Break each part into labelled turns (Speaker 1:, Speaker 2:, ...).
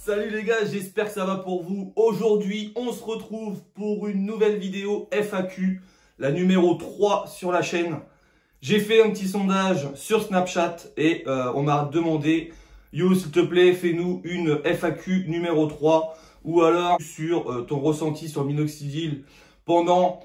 Speaker 1: Salut les gars, j'espère que ça va pour vous. Aujourd'hui, on se retrouve pour une nouvelle vidéo FAQ, la numéro 3 sur la chaîne. J'ai fait un petit sondage sur Snapchat et on m'a demandé « Yo, s'il te plaît, fais-nous une FAQ numéro 3 » ou alors sur ton ressenti sur le minoxidil pendant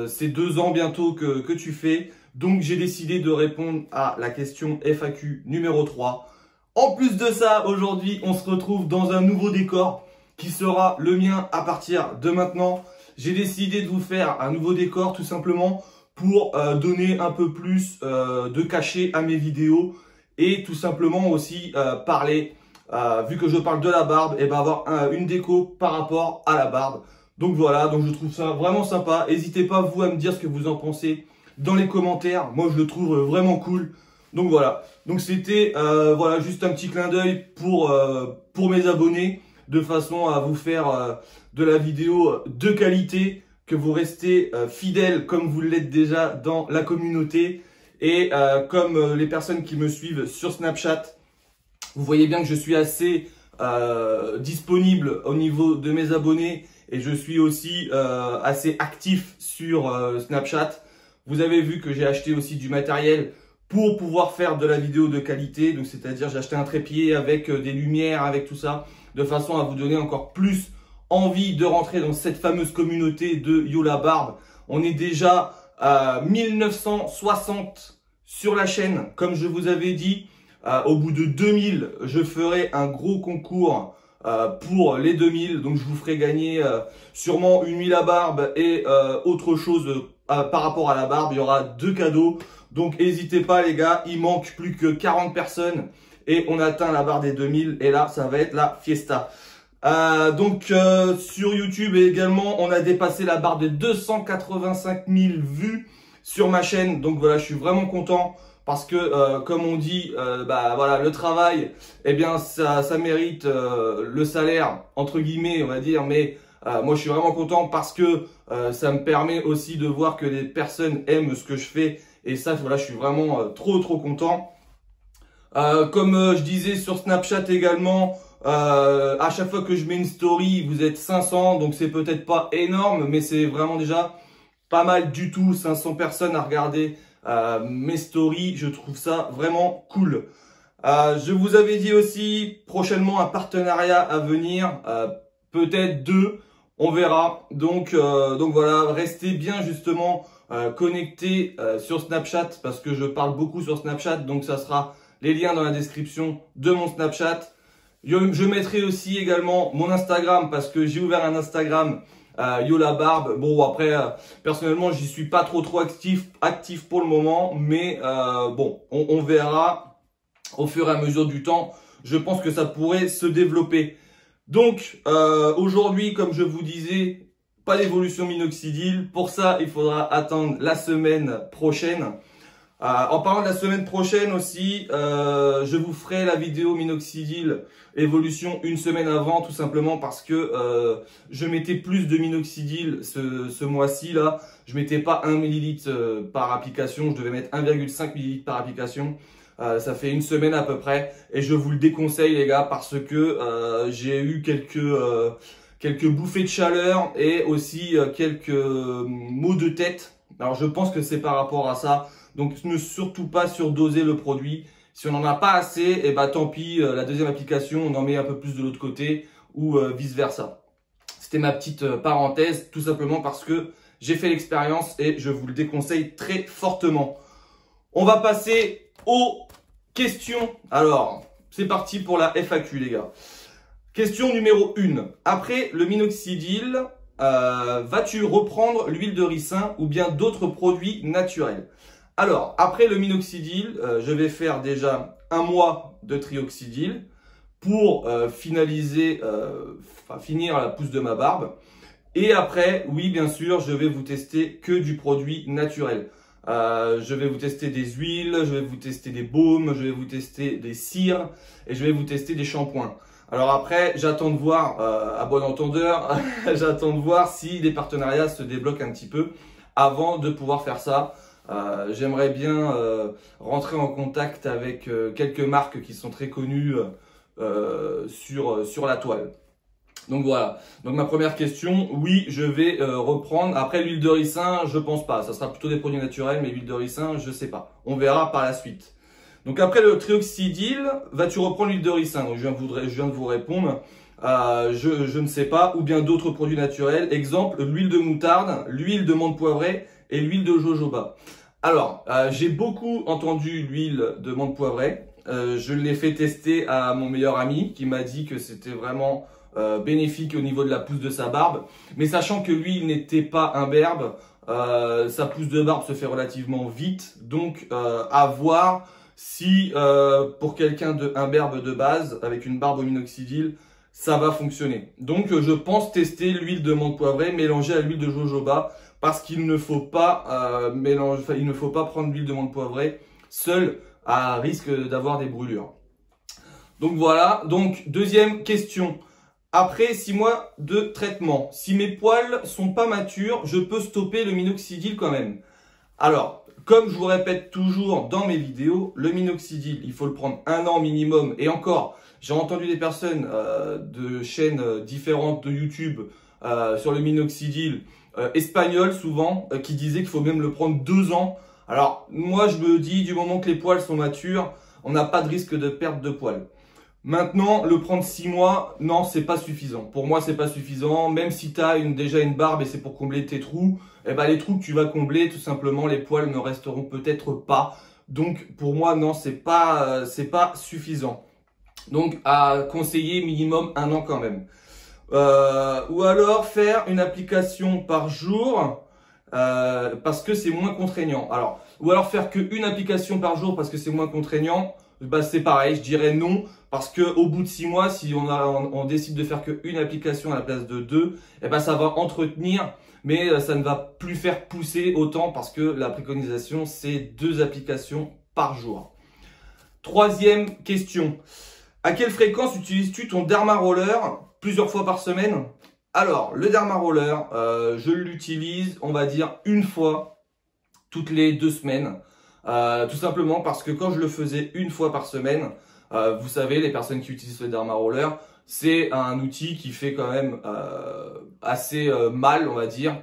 Speaker 1: ces 2 ans bientôt que tu fais. Donc, j'ai décidé de répondre à la question FAQ numéro 3. En plus de ça, aujourd'hui, on se retrouve dans un nouveau décor qui sera le mien à partir de maintenant. J'ai décidé de vous faire un nouveau décor tout simplement pour donner un peu plus de cachet à mes vidéos et tout simplement aussi parler, vu que je parle de la barbe, et ben avoir une déco par rapport à la barbe. Donc voilà, donc je trouve ça vraiment sympa. N'hésitez pas vous à me dire ce que vous en pensez dans les commentaires. Moi, je le trouve vraiment cool. Donc voilà, donc c'était voilà, juste un petit clin d'œil pour mes abonnés, de façon à vous faire de la vidéo de qualité, que vous restez fidèles comme vous l'êtes déjà dans la communauté. Et comme les personnes qui me suivent sur Snapchat, vous voyez bien que je suis assez disponible au niveau de mes abonnés et je suis aussi assez actif sur Snapchat. Vous avez vu que j'ai acheté aussi du matériel pour pouvoir faire de la vidéo de qualité, donc c'est-à-dire j'ai acheté un trépied avec des lumières, avec tout ça, de façon à vous donner encore plus envie de rentrer dans cette fameuse communauté de Yo la Barbe. On est déjà à 1960 sur la chaîne, comme je vous avais dit. Au bout de 2000, je ferai un gros concours pour les 2000, donc je vous ferai gagner sûrement une huile à barbe et autre chose par rapport à la barbe. Il y aura 2 cadeaux. Donc n'hésitez pas les gars, il manque plus que 40 personnes et on atteint la barre des 2000 et là ça va être la fiesta. Donc sur YouTube également on a dépassé la barre de 285 000 vues sur ma chaîne. Donc voilà, je suis vraiment content parce que comme on dit, bah voilà, le travail, eh bien ça mérite le salaire entre guillemets on va dire, mais moi je suis vraiment content parce que ça me permet aussi de voir que les personnes aiment ce que je fais. Et ça, voilà, je suis vraiment trop content. Comme je disais sur Snapchat également, à chaque fois que je mets une story, vous êtes 500. Donc c'est peut-être pas énorme, mais c'est vraiment déjà pas mal du tout. 500 personnes à regarder mes stories. Je trouve ça vraiment cool. Je vous avais dit aussi prochainement un partenariat à venir. Peut-être 2, on verra. Donc voilà, restez bien justement connecté sur Snapchat parce que je parle beaucoup sur Snapchat, donc ça sera les liens dans la description de mon Snapchat. Je mettrai aussi également mon Instagram parce que j'ai ouvert un Instagram Yo la Barbe. Bon après personnellement j'y suis pas trop actif pour le moment, mais bon on verra au fur et à mesure du temps. Je pense que ça pourrait se développer. Donc aujourd'hui, comme je vous disais, pas d'évolution minoxidil. Pour ça, il faudra attendre la semaine prochaine. En parlant de la semaine prochaine aussi, je vous ferai la vidéo minoxidil évolution une semaine avant, tout simplement parce que je mettais plus de minoxidil ce mois-ci là. Je mettais pas 1 ml par application, je devais mettre 1,5 ml par application. Ça fait une semaine à peu près et je vous le déconseille les gars parce que j'ai eu quelques bouffées de chaleur et aussi quelques maux de tête. Alors je pense que c'est par rapport à ça. Donc ne surtout pas surdoser le produit. Si on n'en a pas assez, et bah tant pis, la deuxième application, on en met un peu plus de l'autre côté ou vice versa. C'était ma petite parenthèse, tout simplement parce que j'ai fait l'expérience et je vous le déconseille très fortement. On va passer aux questions. Alors, c'est parti pour la FAQ les gars. Question numéro 1. Après le minoxidil, vas-tu reprendre l'huile de ricin ou bien d'autres produits naturels? Alors, après le minoxidil, je vais faire déjà 1 mois de trioxydil pour finaliser, finir la pousse de ma barbe. Et après, oui, bien sûr, je vais vous tester que du produit naturel. Je vais vous tester des huiles, je vais vous tester des baumes, je vais vous tester des cires et je vais vous tester des shampoings. Alors après, j'attends de voir, à bon entendeur, j'attends de voir si les partenariats se débloquent un petit peu avant de pouvoir faire ça. J'aimerais bien rentrer en contact avec quelques marques qui sont très connues sur la toile. Donc voilà, donc ma première question, oui, je vais reprendre. Après l'huile de ricin, je pense pas, ça sera plutôt des produits naturels, mais l'huile de ricin, je sais pas. On verra par la suite. Donc après le trioxydyl, vas-tu reprendre l'huile de ricin? Donc je viens de vous répondre, je ne sais pas, ou bien d'autres produits naturels. Exemple, l'huile de moutarde, l'huile de menthe poivrée et l'huile de jojoba. Alors, j'ai beaucoup entendu l'huile de menthe poivrée. Je l'ai fait tester à mon meilleur ami qui m'a dit que c'était vraiment bénéfique au niveau de la pousse de sa barbe. Mais sachant que lui, il n'était pas imberbe, sa pousse de barbe se fait relativement vite. Donc, à voir si pour quelqu'un d'imberbe de base, avec une barbe au minoxidil, ça va fonctionner. Donc, je pense tester l'huile de menthe poivrée mélangée à l'huile de jojoba parce qu'il ne faut pas il ne faut pas prendre l'huile de menthe poivrée seule à risque d'avoir des brûlures. Donc voilà, donc deuxième question. Après 6 mois de traitement, si mes poils sont pas matures, je peux stopper le minoxidil quand même. Alors, comme je vous répète toujours dans mes vidéos, le minoxidil, il faut le prendre 1 an minimum. Et encore, j'ai entendu des personnes de chaînes différentes de YouTube sur le minoxidil espagnol souvent, qui disaient qu'il faut même le prendre 2 ans. Alors, moi je me dis, du moment que les poils sont matures, on n'a pas de risque de perte de poils. Maintenant, le prendre 6 mois, non, c'est pas suffisant. Pour moi, c'est pas suffisant. Même si tu as déjà une barbe et c'est pour combler tes trous, eh ben, les trous que tu vas combler, tout simplement, les poils ne resteront peut-être pas. Donc, pour moi, non, c'est pas suffisant. Donc, à conseiller minimum 1 an quand même. Ou alors faire une application par jour parce que c'est moins contraignant. Alors, ou alors faire qu'une application par jour parce que c'est moins contraignant. Bah, c'est pareil, je dirais non. Parce que au bout de 6 mois, si on décide de faire qu'une application à la place de 2, eh ben ça va entretenir, mais ça ne va plus faire pousser autant parce que la préconisation, c'est 2 applications par jour. Troisième question. À quelle fréquence utilises-tu ton Derma Roller? Plusieurs fois par semaine? Alors, le Derma Roller, je l'utilise, on va dire, 1 fois toutes les 2 semaines. Tout simplement parce que quand je le faisais 1 fois par semaine, vous savez, les personnes qui utilisent le Derma Roller, c'est un outil qui fait quand même assez mal, on va dire.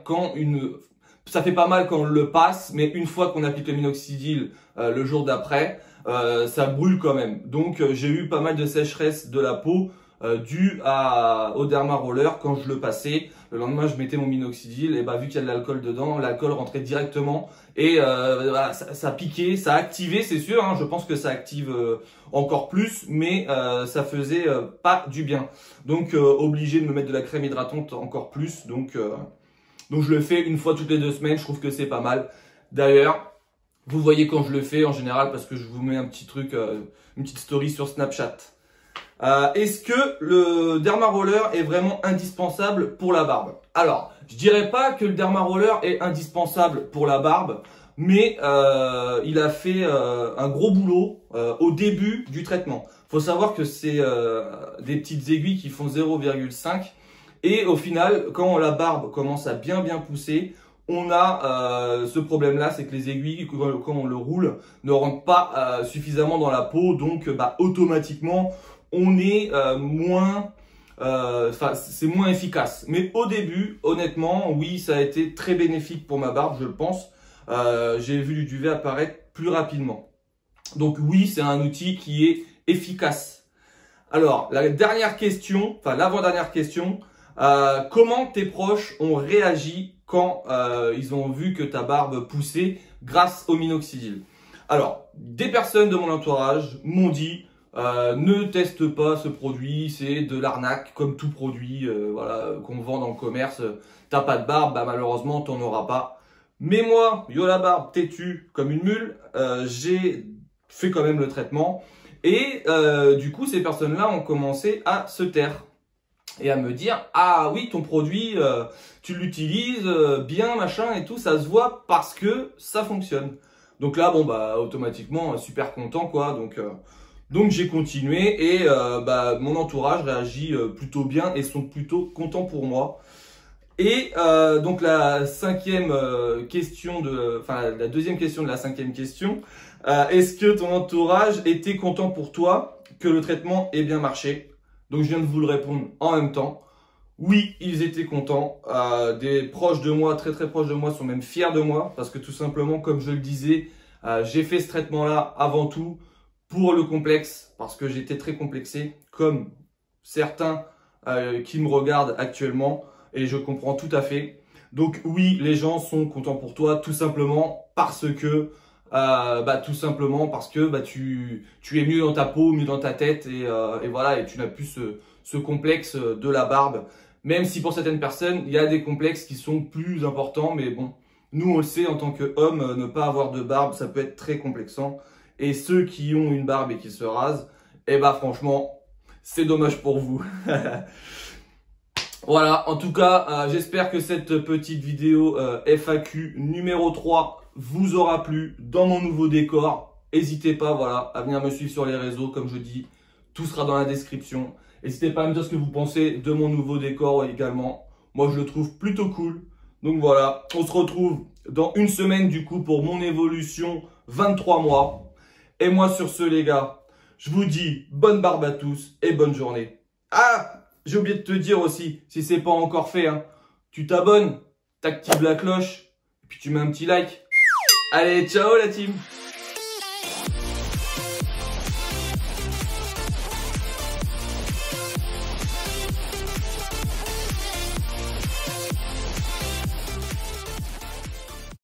Speaker 1: Ça fait pas mal quand on le passe, mais une fois qu'on applique le minoxidil le jour d'après, ça brûle quand même. Donc j'ai eu pas mal de sécheresse de la peau due au Derma Roller quand je le passais. Le lendemain, je mettais mon minoxidil et bah vu qu'il y a de l'alcool dedans, l'alcool rentrait directement et voilà, ça piquait, ça activait, c'est sûr. Hein, je pense que ça active encore plus, mais ça faisait pas du bien. Donc obligé de me mettre de la crème hydratante encore plus. Donc je le fais 1 fois toutes les 2 semaines. Je trouve que c'est pas mal. D'ailleurs, vous voyez quand je le fais en général parce que je vous mets un petit truc, une petite story sur Snapchat. Est-ce que le Derma Roller est vraiment indispensable pour la barbe? Alors, je dirais pas que le Derma Roller est indispensable pour la barbe, mais il a fait un gros boulot au début du traitement. Faut savoir que c'est des petites aiguilles qui font 0,5 et au final, quand la barbe commence à bien pousser, on a ce problème-là, c'est que les aiguilles, quand on le roule, ne rentrent pas suffisamment dans la peau, donc automatiquement, on est c'est moins efficace. Mais au début, honnêtement, oui, ça a été très bénéfique pour ma barbe, je le pense. J'ai vu du duvet apparaître plus rapidement. Donc oui, c'est un outil qui est efficace. Alors, la dernière question, enfin l'avant-dernière question, comment tes proches ont réagi quand ils ont vu que ta barbe poussait grâce au minoxidil? Alors, des personnes de mon entourage m'ont dit ne teste pas ce produit, c'est de l'arnaque comme tout produit voilà, qu'on vend dans le commerce. T'as pas de barbe, bah, malheureusement t'en auras pas. Mais moi, yo la barbe têtue comme une mule, j'ai fait quand même le traitement. Et du coup, ces personnes-là ont commencé à se taire et à me dire ah oui, ton produit, tu l'utilises bien, machin et tout, ça se voit parce que ça fonctionne. Donc là, bon bah automatiquement super content quoi. Donc j'ai continué et mon entourage réagit plutôt bien et sont plutôt contents pour moi. Et donc la deuxième question de la 5e question, est-ce que ton entourage était content pour toi que le traitement ait bien marché. Donc je viens de vous le répondre en même temps. Oui, ils étaient contents. Des proches de moi, très très proches de moi, sont même fiers de moi parce que tout simplement, comme je le disais, j'ai fait ce traitement-là avant tout pour le complexe parce que j'étais très complexé, comme certains qui me regardent actuellement, et je comprends tout à fait. Donc oui, les gens sont contents pour toi tout simplement parce que tu es mieux dans ta peau, mieux dans ta tête et voilà, et tu n'as plus ce complexe de la barbe. Même si pour certaines personnes, il y a des complexes qui sont plus importants, mais bon, nous on le sait en tant qu'homme, ne pas avoir de barbe, ça peut être très complexant. Et ceux qui ont une barbe et qui se rasent, eh ben franchement, c'est dommage pour vous. Voilà, en tout cas, j'espère que cette petite vidéo FAQ numéro 3 vous aura plu dans mon nouveau décor. N'hésitez pas, voilà, à venir me suivre sur les réseaux, comme je dis, tout sera dans la description. N'hésitez pas à me dire ce que vous pensez de mon nouveau décor également. Moi, je le trouve plutôt cool. Donc voilà, on se retrouve dans une semaine du coup pour mon évolution 23 mois. Et moi sur ce les gars, je vous dis bonne barbe à tous et bonne journée. Ah, j'ai oublié de te dire aussi, si c'est pas encore fait, hein, tu t'abonnes, t'actives la cloche, et puis tu mets un petit like. Allez, ciao la team!